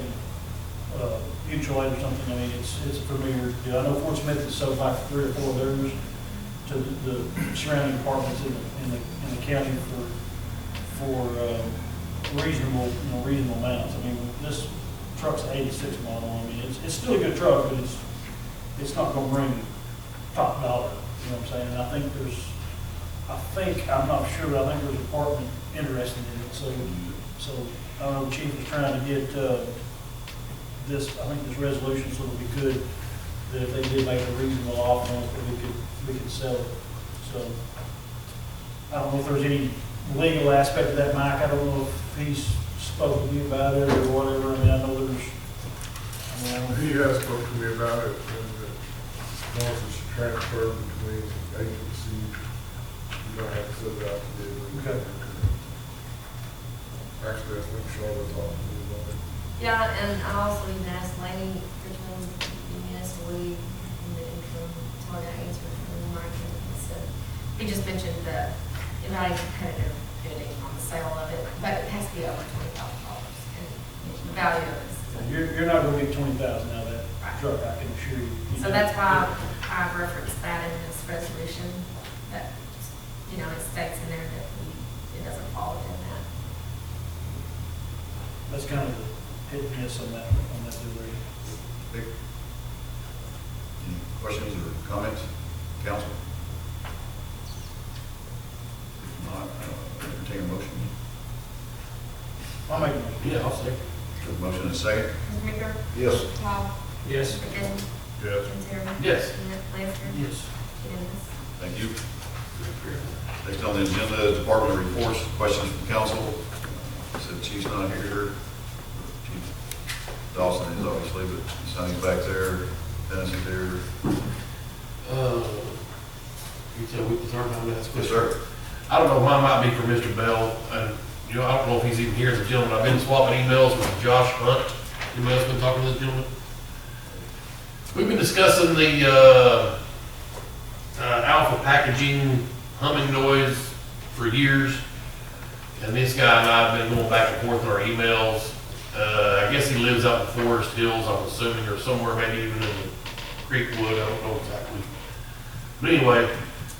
mutual aid or something, I mean, it's a premier deal. I know Fort Smith has sold like 3 or 4 of theirs to the surrounding departments in the county for reasonable, you know, reasonable amounts. I mean, this truck's an 86 model. I mean, it's still a good truck, but it's not gonna bring top dollar, you know what I'm saying? And I'm not sure, but I think there's a department interested in it, so I don't know, the chief was trying to get, this resolution so that we could, that if they did make a reasonable offer on it, that we could sell it. So, I don't know if there's any legal aspect of that, Mike. I don't know if he's spoken to you about it or whatever. I mean, I know there's, He has spoken to me about it, and as long as it's transferred between agencies, you don't have to set it out to bid. Okay. Actually, I think Charlotte's off to do about it. Yeah, and I also even asked Laney between Eunice and Lee in the interim, until I got answered from the market. He just mentioned that you're not even competitive bidding on the sale of it, but it has to be over $20,000, and the value of it. you're not gonna get 20,000 out of that truck, I can assure you. So that's why I've referenced that in this resolution, that, you know, it states in there that we, doesn't fall within that. That's kind of the hit and miss on that delivery. Okay. Any questions or comments, council? If not, entertain a motion. I'll make a motion. Yeah, I'll say. Motion and a second. Mr. Meeker? Yes. Powell? Yes. Mr. Denton? Yes. Ms. Zimmerman? Yes. Lancer? Yes. Unanimous. Thank you. Next on the agenda is department reports, questions from council. Said Chief's not here. Chief Dawson is obviously, but Sonny's back there. Dennis is there. You tell me, it's our time to ask Yes, questions. sir. I don't know, mine might be for Mr. Bell, and, you know, I don't know if he's even here, the gentleman, I've been swapping emails with Josh Hunt. Anybody else been talking to this gentleman? We've been discussing the, alpha packaging humming noise for years, and this guy and I have been going back and forth in our emails. I guess he lives out in Forest Hills, I'm assuming, or somewhere maybe even in Greenwood, I don't know exactly. But anyway,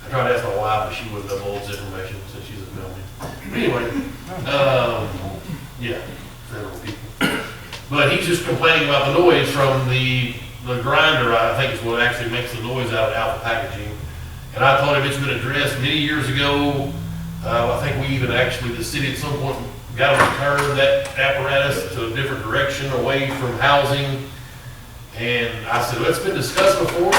I tried to ask my wife, but she wouldn't divulge information since she's a family. But anyway, yeah, several people. But he's just complaining about the noise from the grinder, I think is what actually makes the noise out of alpha packaging. And I told him it's been addressed many years ago. I think we even actually, the city at some point got to return that apparatus to a different direction away from housing. And I said, well, it's been discussed before.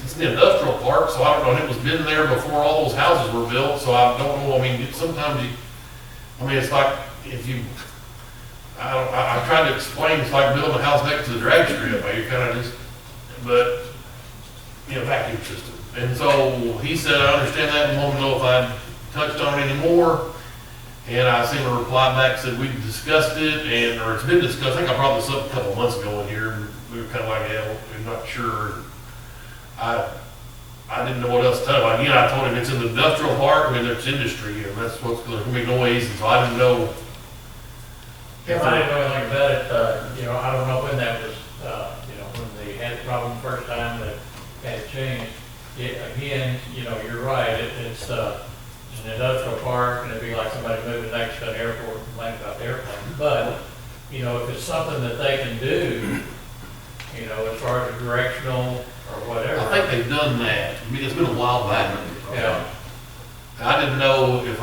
It's an industrial park, so I don't know if it was been there before all those houses were built. So I don't know. I mean, sometimes it's like if you, I tried to explain, it's like building a house next to the drag strip. You kind of just, but, you know, vacuum system. And so he said, I understand that and want to know if I'd touched on it anymore. And I seen a reply back, said we discussed it, or it's been discussed. I think I brought this up a couple of months ago in here. And we were kind of like, yeah, we're not sure. I didn't know what else to tell him. Again, I told him it's in the industrial park, I mean, there's industry, and that's what's going to be noise. And so I didn't know. If I didn't know anything about it, you know, I don't know when that was, you know, when they had the problem the first time that had it changed. Again, you know, you're right, it's an industrial park, and it'd be like somebody moving next to an airport and complaining about the airplane. But, you know, if it's something that they can do, you know, as far as directional or whatever. I think they've done that. I mean, it's been a while back. Yeah. I didn't know if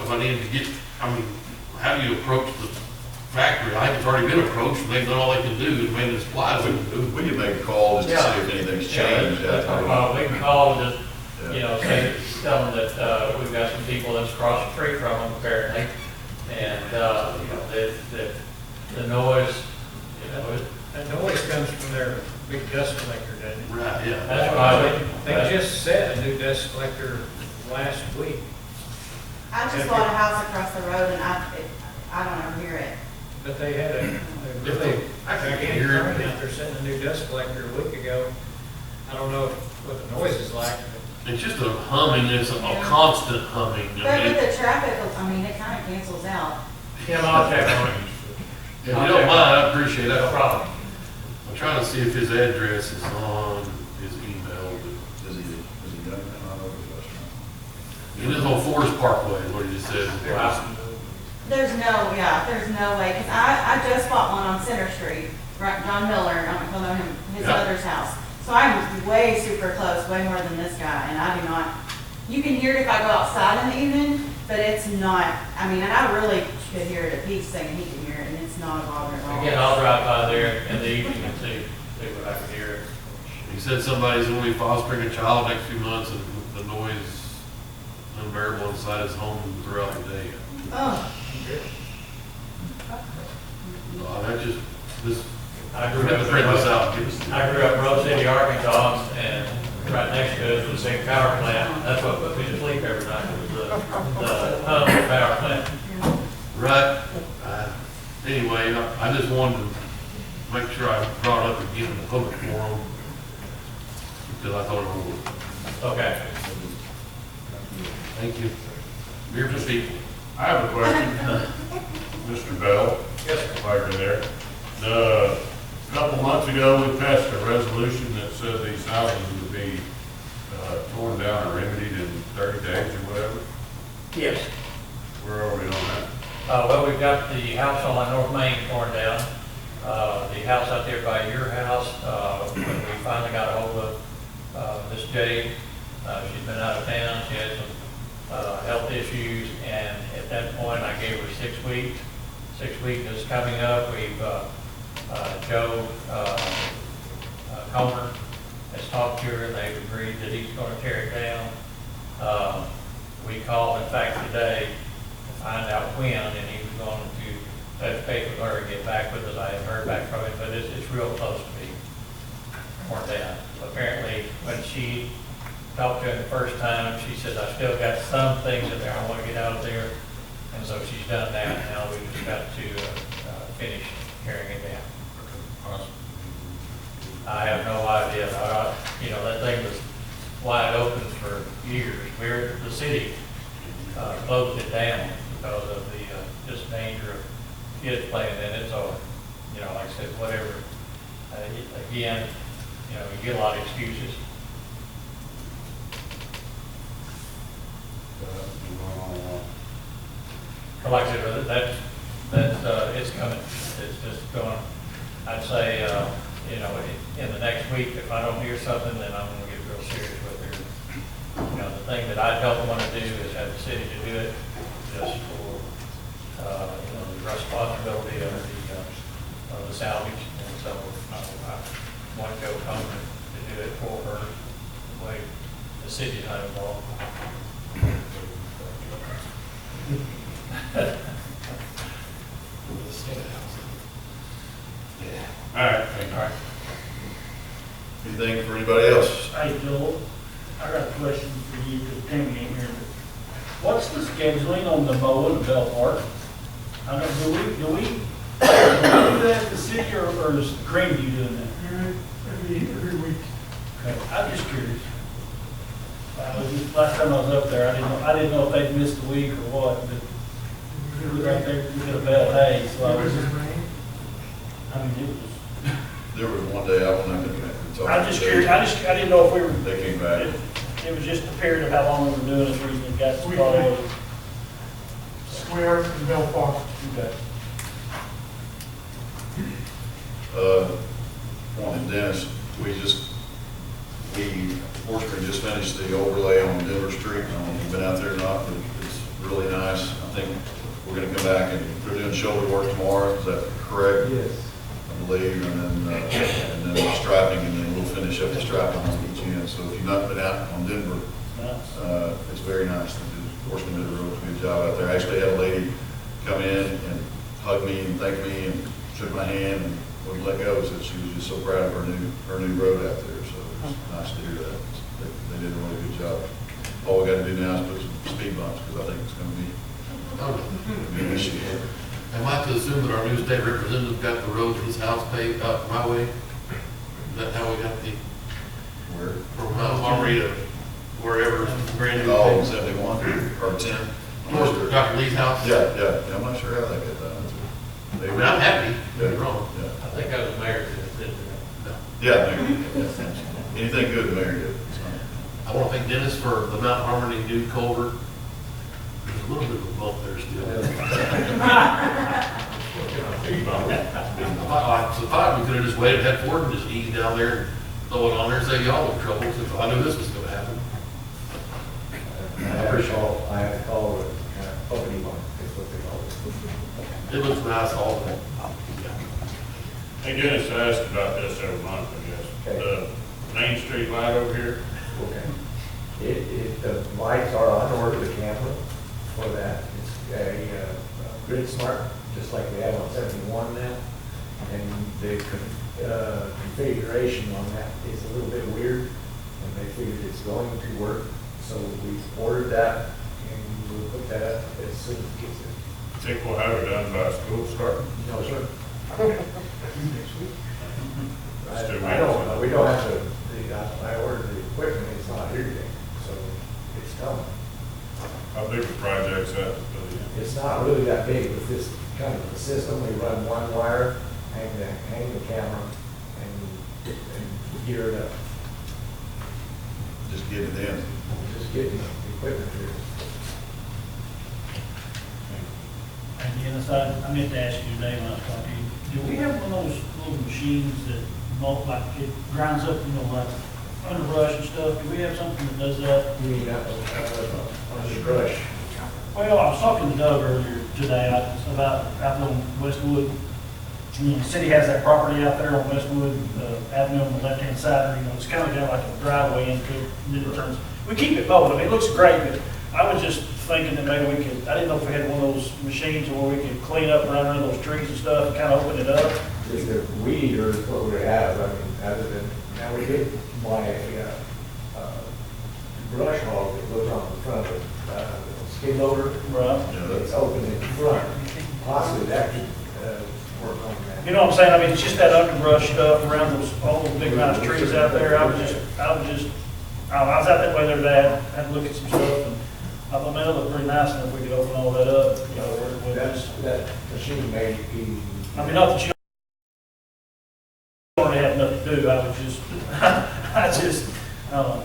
I needed to get, I mean, how do you approach the factory? I think it's already been approached, and they've done all they can do, and made the supplies they can do. We can make a call just to see if anything's changed. That's no problem. We can call and just, you know, say, tell them that, we've got some people that's across the street from them apparently. And, you know, the noise, you know, That noise comes from their big dust collector, doesn't it? Right, yeah. that's why They just set a new dust collector last week. I just bought a house across the road and I don't ever hear it. But they had a really gigantic crane out there setting a new dust collector a week ago. I don't know what the noise is like, but It's just a humming, it's a constant humming. But with the traffic, I mean, it kind of cancels out. Tim, I'll check on it. If you don't mind, I appreciate No that. problem. I'm trying to see if his address is on his email, but Is he done that? I don't know if it is on Forest Parkway, what he just said. There's no way, because I just bought one on Center Street, right, John Miller, I don't know him, his Yeah. mother's house. So I'm way super close, way more than this guy, and I do not, you can hear it if I go outside in the evening, but it's not, I mean, and I really could hear it if he's saying he can hear it, and it's not a bother at all. Again, I'll drive by there in the evening and see what I can hear. He said somebody's going to be fostering a child next few months, and the noise is unbearable inside his home throughout the day. Oh. I grew up in Rose City, Arkansas, and right next to it was a big power plant. That's what put me to sleep every night, was the hum of the power plant. Right. Anyway, I just wanted to make sure I brought it up again in the public forum, because I thought it would. Okay. Thank you. Beer for people. I have a question, Mr. Bell. Yes, While you're there. A couple months ago, we passed a resolution that said these houses would be torn down or remedied in 30 days or whatever. Yes. Where are we on that? Well, we've got the house on North Main torn down. The house out there by your house, when we finally got a hold of Miss Jade, she's been out of town, she had some health issues, and at that point, I gave her 6 weeks. 6 weeks is coming up. We've, Joe Comer has talked to her, and they've agreed that he's going to tear it down. We called, in fact, today to find out when, and he was going to touch base with her and get back with us. I haven't heard back from him, but it's real close to being torn down. Apparently, when she talked to him the first time, she said, I still got some things in there I want to get out of there. And so she's done that. Now we just got to finish tearing it down. I have no idea. You know, that thing was wide open for years. The city closed it down because of the just danger of kids playing in it. So, you know, like I said, whatever. Again, you know, you get a lot of excuses. But like I said, it's coming. It's just going. I'd say, you know, in the next week, if I don't hear something, then I'm going to get real serious with her. You know, the thing that I don't want to do is have the city to do it just for, you know, the responsibility of the salvage. And so I want Joe Comer to do it for her the way the city's not involved. All right, thank you. All right. Anything for anybody else? Hey, Joel, I got a question for you, because Tammy ain't here. What's the scheduling on the mowing of Bell Park? I mean, do we do that at the city, or is Greenwood doing that? Every week. Okay, I'm just curious. Last time I was up there, I didn't know if they'd missed a week or what, but it was like they did a bad day, so I was just, I mean, it was. There was one day I went up and talked. I'm just curious, I didn't know if we were. They came back. It was just a period of how long we were doing it, reason it got started. Square and Bell Park. Okay. And Dennis, we fortunately just finished the overlay on Denver Street. I don't know if you've been out there or not, but it's really nice. I think we're gonna come back and they're doing shoulder work tomorrow, is that correct? Yes. I believe, and then the striping, and then we'll finish up the striping on each end. So if you've not been out on Denver, it's very nice. Horseman did a real good job out there. I actually had a lady come in and hug me and thank me and shook my hand and wouldn't let go. Said she was just so proud of her new road out there. So it's nice to hear that. They did a really good job. All we got to do now is put some speed bumps, because I think it's going to be an issue. Am I to assume that our new state representative got the road to his house paved up my way? Is that how we got the, Where? from Mount Armory to wherever, Greenwood? Oh, 71 or 10. Dr. Lee's house? Yeah. I'm not sure how that got done. I mean, I'm happy, don't get me Yeah. wrong. Yeah. I think I was married to it. Yeah, Mayor. Anything good, the Mayor did. I want to thank Dennis for the Mount Harmony new culvert. There's a little bit of a bump there still. So if we could have just waited, had Ford and just eased down there and throw it on there and say, y'all in trouble, since I knew this was going to happen. I have to call it opening one, is what they call it. It looks nice all the way. Hey Dennis, I asked about this every month, I guess. Okay. The Main Street light over here, Okay. The lights are on order, the camera for that. It's a grid smart, just like we have on 71 now. And the configuration on that is a little bit weird, and they figured it's going to work. So we ordered that, and we'll put that up as soon as it gets in. think we'll have it done by school starting. No, sir. Still I don't know, we don't have to, I ordered the equipment, it's not here yet, so it's coming. How big a project's that? It's not really that big with this kind of a system. We run one wire, hang the camera, and gear it up. Just get it in. Just getting the equipment here. Dennis, I meant to ask you today when I was talking to you, do we have one of those little machines that like it grinds up, like underbrush and stuff? Do we have something that does that? You mean that on the brush? Well, I was talking to Doug earlier today about out on Westwood. The city has that property out there on Westwood Avenue on the left-hand side. It's kind of got like a driveway into it, and then it turns. We keep it mowed. I mean, it looks great, but I was just thinking that maybe we could, I didn't know if we had one of those machines where we could clean up around under those trees and stuff and kind of open it up. Just a weed eater is what we have, I mean, other than, now we did buy a brush hog that goes on the front of the skid loader. Right. It's open in front, possibly that could work on that. You know what I'm saying? I mean, it's just that underbrush stuff around all those big mountain trees out there. I was out that way the other day, I had to look at some stuff, and I thought, man, it looked pretty nice, and if we could open all that up, where it was. That machine may be. I mean, not that you don't have nothing to do, I was just,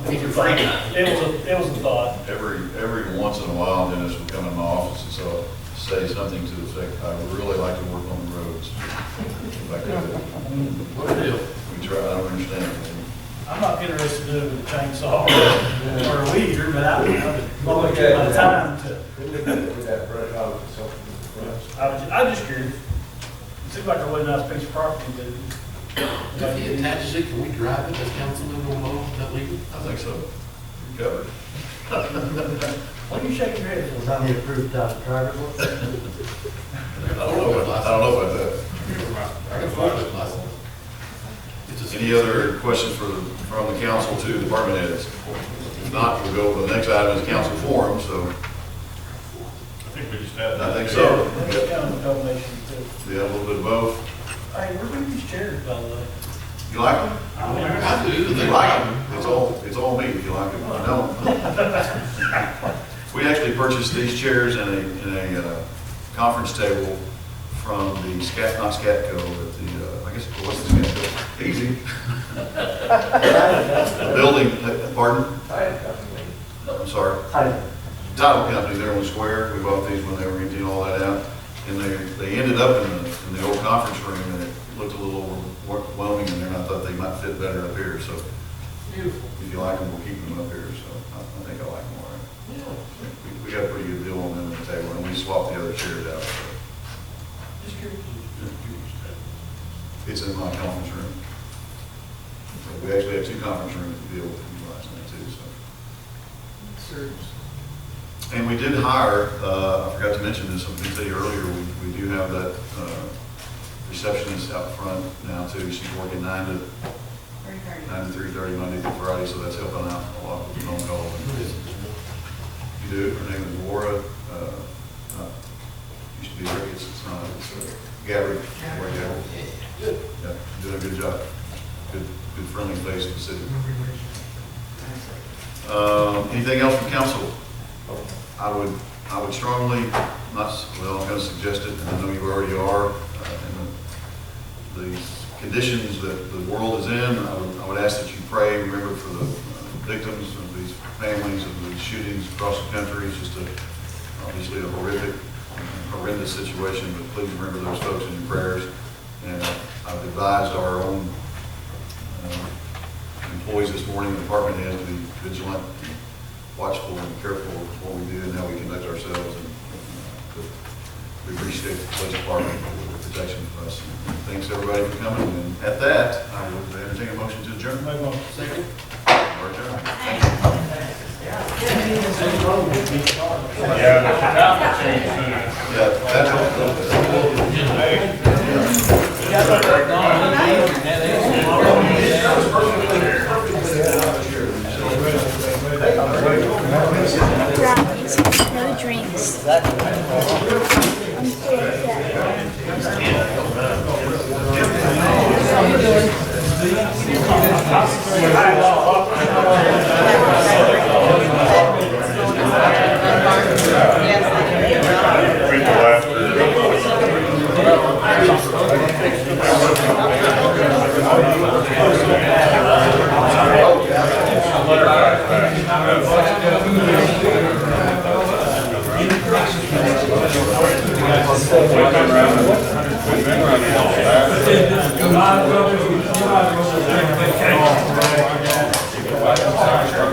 Keep your free time. it was a thought. Every once in a while, Dennis will come in my office and so say something to the effect, I would really like to work on the roads. If I could. What a deal. We try, I don't understand. I'm not interested in doing a chainsaw or a weed eater, but I would want to take my time to. With that brush hog or something with the brush. I was just curious. It seemed like a really nice piece of property that. If he attaches it, can we drive it as councilman on mow, is that legal? I think so. You're covered. What are you shaking your head for? Was on the approved driver's license? I don't know about that. I got a forklift license. Any other questions from the council to department heads? If not, we'll go to the next item is council forum, so. I think we just had that. I think so. It's kind of a combination too. Yeah, a little bit of both. Hey, where are these chairs, by the way? You like them? I do. If you like them, it's all me if you like them. If you don't. We actually purchased these chairs and a conference table from the not Scatco, but the, I guess, what's the Scatco? Easy. The building, pardon? I'm sorry. Title company there on the square. We bought these when they were emptying all that out. And they ended up in the old conference room, and it looked a little overwhelming in there, and I thought they might fit better up here. So Beautiful. if you like them, we'll keep them up here. So I think I like them all right. Yeah. We got a pretty good deal on them at the table, and we swapped the other chairs out. So Just curious. it's in my conference room. So we actually have two conference rooms to be able to utilize that too. So. And we did hire, I forgot to mention this, I was going to tell you earlier, we do have that receptionist out front now too. She's working 9 to 3:30 Monday through Friday, so that's helping out a lot with phone calls. You do it, her name is Laura, used to be Rick, it's not, it's Gabbard. Good. Yeah, doing a good job. Good friendly face of the city. Anything else from council? I would strongly, I'm going to suggest it, and I know you already are, and the conditions that the world is in, I would ask that you pray, remember for the victims of these families of these shootings across the country. It's just obviously a horrendous situation, but please remember those folks in your prayers. And I've advised our own employees this morning, the department heads, to be vigilant, watchful, and careful of what we do and how we conduct ourselves. And we appreciate the police department for the protection of us. And thanks everybody for coming. And at that, I would entertain a motion to adjourn. Second. Or adjourn. Thank you. No drinks. I'm so upset. Yes. Might as well